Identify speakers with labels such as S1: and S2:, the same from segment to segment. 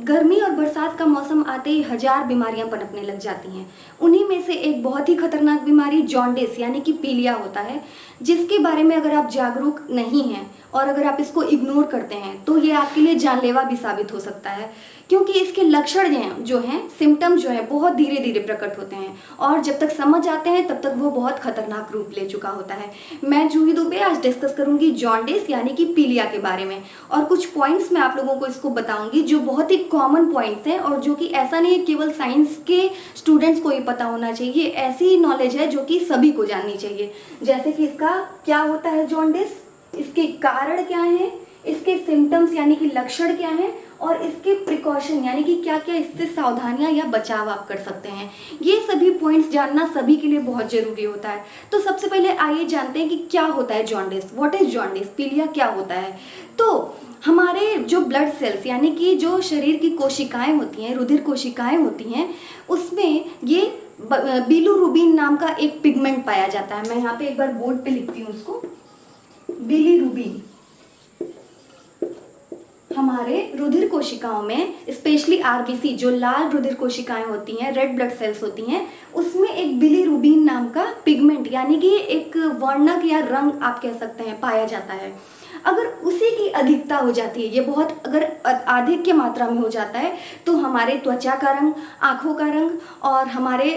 S1: गर्मी और बरसात का मौसम आते ही हजार बीमारियां पनपने लग जाती हैं। उन्हीं में से एक बहुत ही खतरनाक बीमारी जॉन्डिस यानी कि पीलिया होता है, जिसके बारे में अगर आप जागरूक नहीं हैं और अगर आप इसको इग्नोर करते हैं तो ये आपके लिए जानलेवा भी साबित हो सकता है, क्योंकि इसके लक्षण जो हैं सिम्टम्स जो हैं बहुत धीरे धीरे प्रकट होते हैं और जब तक समझ आते हैं तब तक वो बहुत खतरनाक रूप ले चुका होता है। मैं जूही दुबे आज डिस्कस करूंगी जॉन्डिस यानी कि पीलिया के बारे में, और कुछ पॉइंट्स मैं आप लोगों को इसको बताऊंगी जो बहुत ही कॉमन पॉइंट्स हैं और जो कि ऐसा नहीं है केवल साइंस के स्टूडेंट्स को ही पता होना चाहिए, ऐसी नॉलेज है जो कि सभी को जाननी चाहिए। जैसे कि इसका क्या होता है जॉन्डिस, इसके कारण क्या हैं, इसके सिम्टम्स यानी कि लक्षण क्या हैं और इसके प्रिकॉशन यानी कि क्या क्या इससे सावधानियां या बचाव आप कर सकते हैं। ये सभी पॉइंट्स जानना सभी के लिए बहुत जरूरी होता है। तो सबसे पहले आइए जानते हैं कि क्या होता है जॉन्डिस, व्हाट इज जॉन्डिस, पीलिया क्या होता है। तो हमारे जो ब्लड सेल्स यानी कि जो शरीर की कोशिकाएं होती हैं, रुधिर कोशिकाएं होती हैं, उसमें ये बिलीरुबिन नाम का एक पिगमेंट पाया जाता है। मैं यहाँ पे एक बार बोर्ड पे लिखती हूँ उसको, बिलीरुबिन। हमारे रुधिर कोशिकाओं में स्पेशली आरबीसी जो लाल रुधिर कोशिकाएं होती हैं, रेड ब्लड सेल्स होती हैं, उसमें एक बिलीरुबिन नाम का पिगमेंट यानी कि एक वर्णक या रंग आप कह सकते हैं पाया जाता है। अगर उसी की अधिकता हो जाती है, ये बहुत अगर अधिक की मात्रा में हो जाता है तो हमारे त्वचा का रंग, आँखों का रंग और हमारे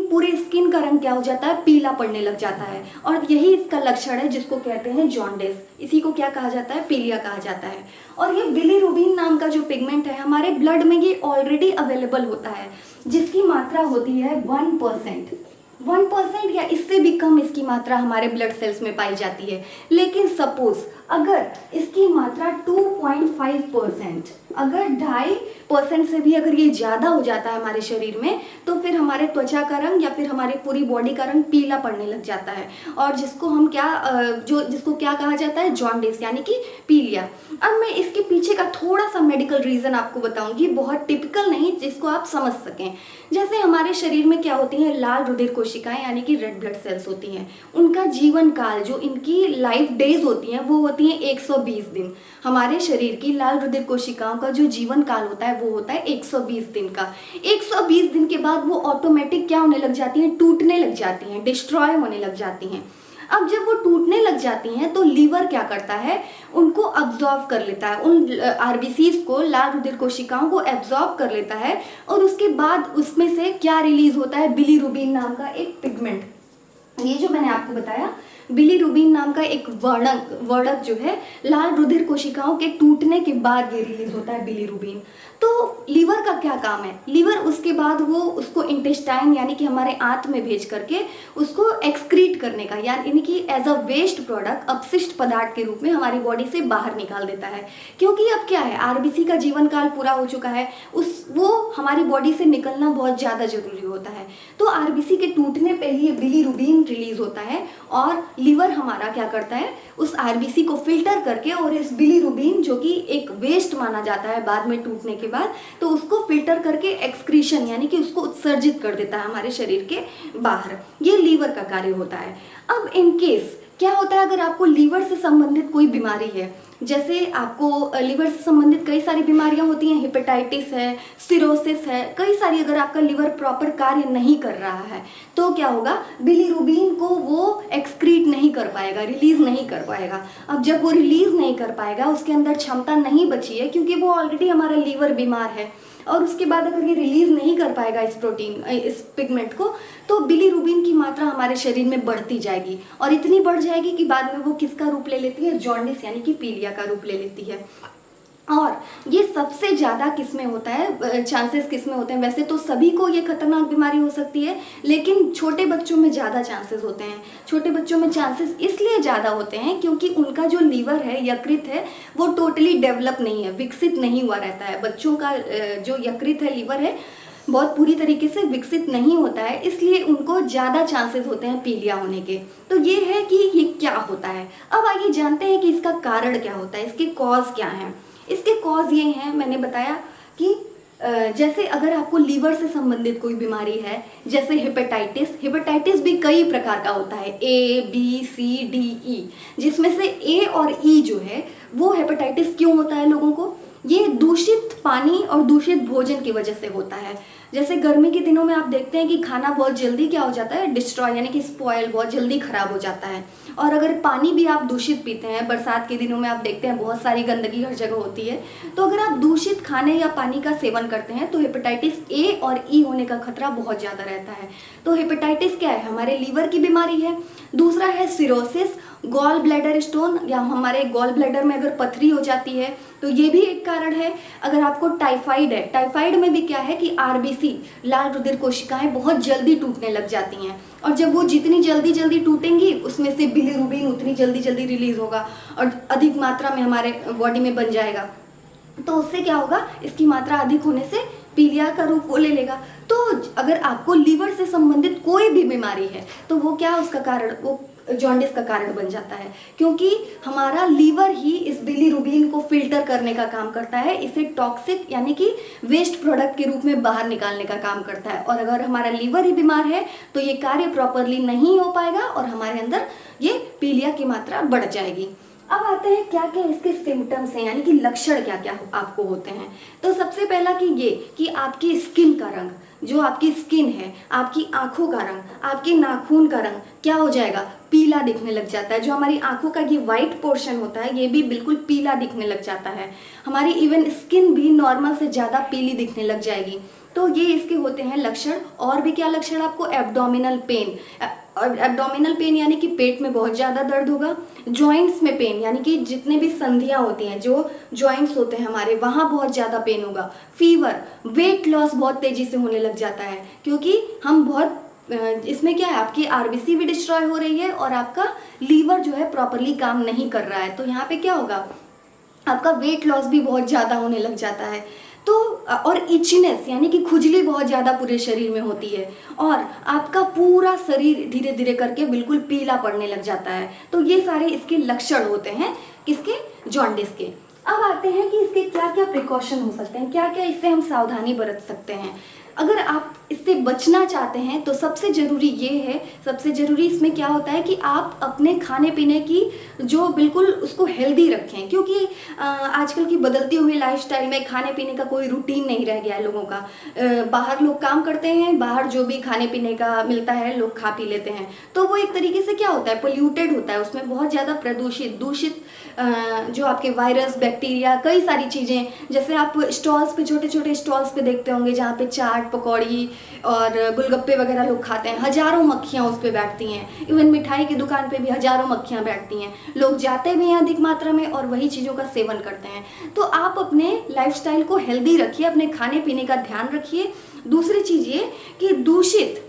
S1: पूरे स्किन का रंग क्या हो जाता है, पीला पड़ने लग जाता है। और यही इसका लक्षण है जिसको कहते हैं जॉन्डिस। इसी को क्या कहा जाता है, पीलिया कहा जाता है। और ये बिलीरुबिन नाम का जो पिगमेंट है हमारे ब्लड में ये ऑलरेडी अवेलेबल होता है, जिसकी मात्रा होती है 1% या इससे भी कम इसकी मात्रा हमारे ब्लड सेल्स में पाई जाती है। लेकिन सपोज अगर इसकी मात्रा 2.5%, अगर 2.5% से भी अगर ये ज़्यादा हो जाता है हमारे शरीर में तो फिर हमारे त्वचा का रंग या फिर हमारे पूरी बॉडी का रंग पीला पड़ने लग जाता है, और जिसको हम जिसको क्या कहा जाता है, जॉन्डिस यानी कि पीलिया। अब मैं इसके पीछे का थोड़ा सा मेडिकल रीज़न आपको बताऊंगी, बहुत टिपिकल नहीं, जिसको आप समझ सकें। जैसे हमारे शरीर में क्या होती हैं, लाल रुधिर कोशिकाएं यानी कि रेड ब्लड सेल्स होती हैं, उनका जीवन काल जो इनकी लाइफ डेज होती हैं वो होती हैं 120 दिन। हमारे शरीर की लाल रुधिर कोशिकाओं का जो जीवन काल होता है वो होता है 120 दिन का। 120 दिन के बाद वो ऑटोमेटिक क्या होने लग जाती हैं, टूटने लग जाती हैं, डिस्ट्रॉय होने लग जाती हैं। अब जब वो टूटने लग जाती हैं तो लीवर क्या करता है, उनको अब्जॉर्ब कर लेता है, उन आरबीसीज को, लाल रुधिर कोशिकाओं को एब्जॉर्ब कर लेता है, और उसके बाद उसमें से क्या रिलीज होता है, बिलीरुबिन नाम का एक पिगमेंट। ये जो मैंने आपको बताया बिलीरुबिन नाम का एक वर्णक जो है लाल रुधिर कोशिकाओं के टूटने के बाद ये रिलीज होता है बिलीरुबिन। तो लीवर का क्या काम है, लीवर उसके बाद वो उसको इंटेस्टाइन यानी कि हमारे आंत में भेज करके उसको एक्सक्रीट करने का यानी कि एज अ वेस्ट प्रोडक्ट, अपशिष्ट पदार्थ के रूप में हमारी बॉडी से बाहर निकाल देता है। क्योंकि अब क्या है, आरबीसी का जीवन काल पूरा हो चुका है, वो हमारी बॉडी से निकलना बहुत ज़्यादा जरूरी होता है। तो आरबीसी के टूटने पर ही बिलीरुबिन रिलीज होता है और लीवर हमारा क्या करता है, उस आरबीसी को फिल्टर करके और इस बिलीरुबिन जो कि एक वेस्ट माना जाता है बाद में टूटने के बाद, तो उसको फिल्टर करके एक्सक्रीशन यानी कि उसको उत्सर्जित कर देता है हमारे शरीर के बाहर। ये लीवर का कार्य होता है। अब इन केस क्या होता है, अगर आपको लीवर से संबंधित कोई बीमारी है, जैसे आपको लीवर से संबंधित कई सारी बीमारियां होती हैं, हेपेटाइटिस है, सिरोसिस है, कई सारी, अगर आपका लीवर प्रॉपर कार्य नहीं कर रहा है तो क्या होगा, बिलीरुबिन को वो एक्सक्रीट नहीं कर पाएगा, रिलीज नहीं कर पाएगा। अब जब वो रिलीज नहीं कर पाएगा, उसके अंदर क्षमता नहीं बची है क्योंकि वो ऑलरेडी हमारा लीवर बीमार है, और उसके बाद अगर ये रिलीज नहीं कर पाएगा इस पिगमेंट को, तो बिलीरुबिन की मात्रा हमारे शरीर में बढ़ती जाएगी और इतनी बढ़ जाएगी कि बाद में वो किसका रूप ले लेती है, जॉन्डिस यानी कि पीलिया का रूप ले लेती है। और ये सबसे ज़्यादा किस में होता है, चांसेस किस में होते हैं, वैसे तो सभी को ये खतरनाक बीमारी हो सकती है, लेकिन छोटे बच्चों में ज़्यादा चांसेस होते हैं। छोटे बच्चों में चांसेस इसलिए ज़्यादा होते हैं क्योंकि उनका जो लीवर है, यकृत है, वो टोटली डेवलप नहीं है, विकसित नहीं हुआ रहता है। बच्चों का जो यकृत है, लीवर है, बहुत पूरी तरीके से विकसित नहीं होता है, इसलिए उनको ज़्यादा चांसेस होते हैं पीलिया होने के। तो ये है कि ये क्या होता है। अब आइए जानते हैं कि इसका कारण क्या होता है, इसके कॉज क्या हैं। इसके कॉज ये हैं, मैंने बताया कि जैसे अगर आपको लीवर से संबंधित कोई बीमारी है, जैसे हेपेटाइटिस भी कई प्रकार का होता है, A, B, C, D, E, जिसमें से A और E जो है वो हेपेटाइटिस क्यों होता है लोगों को, ये दूषित पानी और दूषित भोजन की वजह से होता है। जैसे गर्मी के दिनों में आप देखते हैं कि खाना बहुत जल्दी क्या हो जाता है, डिस्ट्रॉय यानी कि स्पॉयल, बहुत जल्दी खराब हो जाता है। और अगर पानी भी आप दूषित पीते हैं, बरसात के दिनों में आप देखते हैं बहुत सारी गंदगी हर जगह होती है, तो अगर आप दूषित खाने या पानी का सेवन करते हैं तो हेपेटाइटिस ए और ई होने का खतरा बहुत ज़्यादा रहता है। तो हेपेटाइटिस क्या है, हमारे लीवर की बीमारी है। दूसरा है सिरोसिस, गॉल ब्लैडर स्टोन, या हमारे गॉल ब्लैडर में अगर पथरी हो जाती है तो ये भी एक कारण है। अगर आपको टाइफाइड है, टाइफाइड में भी क्या है कि आरबीसी, लाल रुधिर कोशिकाएं बहुत जल्दी टूटने लग जाती हैं, और जब वो जितनी जल्दी जल्दी टूटेंगी उसमें से बिलीरुबिन उतनी जल्दी जल्दी रिलीज होगा और अधिक मात्रा में हमारे बॉडी में बन जाएगा। तो उससे क्या होगा, इसकी मात्रा अधिक होने से पीलिया का रूप वो ले लेगा। तो अगर आपको लीवर से संबंधित कोई भी बीमारी है तो वो क्या, उसका कारण वो जॉन्डिस का कारण बन जाता है, क्योंकि हमारा लीवर ही इस बिलीरुबिन को फिल्टर करने का काम करता है, इसे टॉक्सिक यानी कि वेस्ट प्रोडक्ट के रूप में बाहर निकालने का काम करता है। और अगर हमारा लीवर ही बीमार है तो ये कार्य प्रॉपरली नहीं हो पाएगा और हमारे अंदर ये पीलिया की मात्रा बढ़ जाएगी। अब आते हैं क्या क्या इसके सिम्टम्स हैं, यानी कि लक्षण क्या क्या आपको होते हैं। तो सबसे पहला कि ये कि आपकी स्किन का रंग, जो आपकी स्किन है, आपकी आंखों का रंग, आपके नाखून का रंग क्या हो जाएगा, पीला दिखने लग जाता है। जो हमारी आंखों का ये वाइट पोर्शन होता है ये भी बिल्कुल पीला दिखने लग जाता है। हमारी इवन स्किन भी नॉर्मल से ज़्यादा पीली दिखने लग जाएगी। तो ये इसके होते हैं लक्षण। और भी क्या लक्षण आपको, एब्डोमिनल पेन, एब्डोमिनल पेन यानी कि पेट में बहुत ज़्यादा दर्द होगा। जॉइंट्स में पेन यानी कि जितने भी संधियाँ होती हैं, जो जॉइंट्स होते हैं हमारे, वहाँ बहुत ज़्यादा पेन होगा। फीवर, वेट लॉस बहुत तेज़ी से होने लग जाता है, क्योंकि हम बहुत इसमें क्या है, आपकी आरबीसी भी डिस्ट्रॉय हो रही है और आपका लीवर जो है प्रॉपरली काम नहीं कर रहा है। तो यहाँ पे क्या होगा, आपका वेट लॉस भी बहुत ज़्यादा होने लग जाता है। तो और इचनेस यानी कि खुजली बहुत ज़्यादा पूरे शरीर में होती है और आपका पूरा शरीर धीरे धीरे करके बिल्कुल पीला पड़ने लग जाता है। तो ये सारे इसके लक्षण होते हैं किसके, जॉन्डिस के। अब आते हैं कि इसके क्या क्या प्रिकॉशन हो सकते हैं, क्या क्या इससे हम सावधानी बरत सकते हैं। अगर आप इससे बचना चाहते हैं तो सबसे ज़रूरी ये है, सबसे ज़रूरी इसमें क्या होता है कि आप अपने खाने पीने की जो बिल्कुल उसको हेल्दी रखें, क्योंकि आजकल की बदलती हुई लाइफस्टाइल में खाने पीने का कोई रूटीन नहीं रह गया है लोगों का। बाहर लोग काम करते हैं, बाहर जो भी खाने पीने का मिलता है लोग खा पी लेते हैं, तो वो एक तरीके से क्या होता है, पोल्यूटेड होता है, उसमें बहुत ज़्यादा दूषित जो आपके वायरस, बैक्टीरिया, कई सारी चीज़ें, जैसे आप स्टॉल्स पे, छोटे छोटे स्टॉल्स पे देखते होंगे जहाँ पे चाट, पकौड़ी और गोलगप्पे वगैरह लोग खाते हैं, हजारों मक्खियाँ उस पर बैठती हैं। इवन मिठाई की दुकान पे भी हजारों मक्खियाँ बैठती हैं। लोग जाते भी हैं अधिक मात्रा में और वही चीज़ों का सेवन करते हैं। तो आप अपने लाइफस्टाइल को हेल्दी रखिए, अपने खाने पीने का ध्यान रखिए। दूसरी चीज़ ये कि दूषित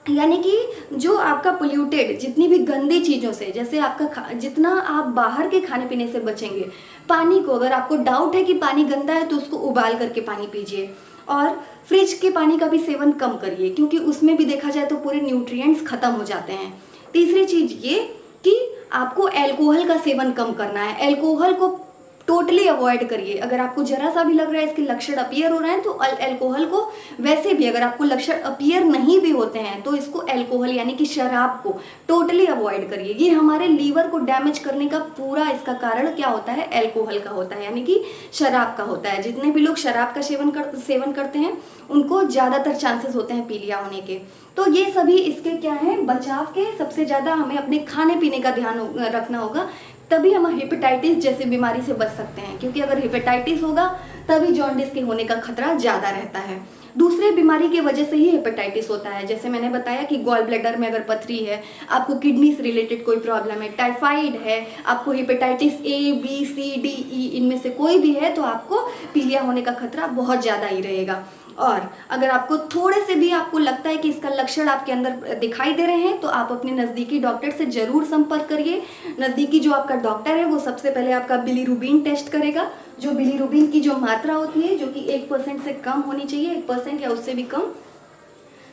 S1: यानी कि जो आपका पोल्यूटेड, जितनी भी गंदी चीज़ों से, जैसे आपका जितना आप बाहर के खाने पीने से बचेंगे। पानी को, अगर आपको डाउट है कि पानी गंदा है तो उसको उबाल करके पानी पीजिए, और फ्रिज के पानी का भी सेवन कम करिए, क्योंकि उसमें भी देखा जाए तो पूरे न्यूट्रिएंट्स खत्म हो जाते हैं। तीसरी चीज़ ये कि आपको अल्कोहल का सेवन कम करना है, अल्कोहल को टोटली अवॉइड करिए। अगर आपको जरा सा भी लग रहा है इसके लक्षण अपीयर हो रहे हैं तो अल्कोहल को, वैसे भी अगर आपको लक्षण अपीयर नहीं भी होते हैं तो इसको अल्कोहल यानी कि शराब को टोटली अवॉइड करिए। ये हमारे लीवर को डैमेज करने का पूरा इसका कारण क्या होता है, अल्कोहल का होता है, यानी कि शराब का होता है। जितने भी लोग शराब का सेवन करते हैं उनको ज़्यादातर चांसेस होते हैं पीलिया होने के। तो ये सभी इसके क्या हैं, बचाव के। सबसे ज़्यादा हमें अपने खाने पीने का ध्यान रखना होगा, तभी हम हेपेटाइटिस जैसी बीमारी से बच सकते हैं, क्योंकि अगर हेपेटाइटिस होगा तभी जॉन्डिस के होने का खतरा ज़्यादा रहता है। दूसरे बीमारी की वजह से ही हेपेटाइटिस होता है, जैसे मैंने बताया कि गॉल ब्लैडर में अगर पथरी है, आपको किडनी से रिलेटेड कोई प्रॉब्लम है, टाइफाइड है, आपको hepatitis A, B, C, D, E इनमें से कोई भी है तो आपको पीलिया होने का खतरा बहुत ज़्यादा ही रहेगा। और अगर आपको थोड़े से भी आपको लगता है कि इसका लक्षण आपके अंदर दिखाई दे रहे हैं तो आप अपने नज़दीकी डॉक्टर से ज़रूर संपर्क करिए। नज़दीकी जो आपका डॉक्टर है वो सबसे पहले आपका बिलीरुबिन टेस्ट करेगा, जो बिलीरुबिन की जो मात्रा होती है जो कि 1% से कम होनी चाहिए, 1% या उससे भी कम।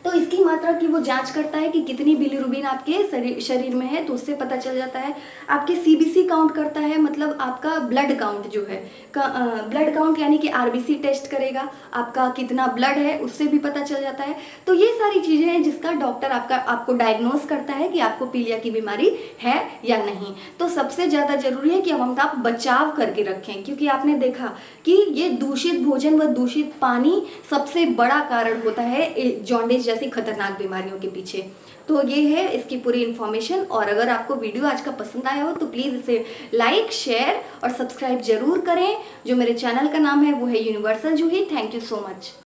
S1: तो इसकी मात्रा की वो जांच करता है कि कितनी बिलीरुबिन आपके शरीर में है, तो उससे पता चल जाता है। आपके सीबीसी काउंट करता है, मतलब आपका ब्लड काउंट जो है, ब्लड काउंट यानी कि आरबीसी टेस्ट करेगा, आपका कितना ब्लड है उससे भी पता चल जाता है। तो ये सारी चीज़ें हैं जिसका डॉक्टर आपको डायग्नोस करता है कि आपको पीलिया की बीमारी है या नहीं। तो सबसे ज़्यादा जरूरी है कि हम आप बचाव करके रखें, क्योंकि आपने देखा कि ये दूषित भोजन व दूषित पानी सबसे बड़ा कारण होता है जॉन्डिस जैसी खतरनाक बीमारियों के पीछे। तो ये है इसकी पूरी इन्फॉर्मेशन। और अगर आपको वीडियो आज का पसंद आया हो तो प्लीज़ इसे लाइक, शेयर और सब्सक्राइब जरूर करें। जो मेरे चैनल का नाम है वो है universal Juhi. Thank you so much.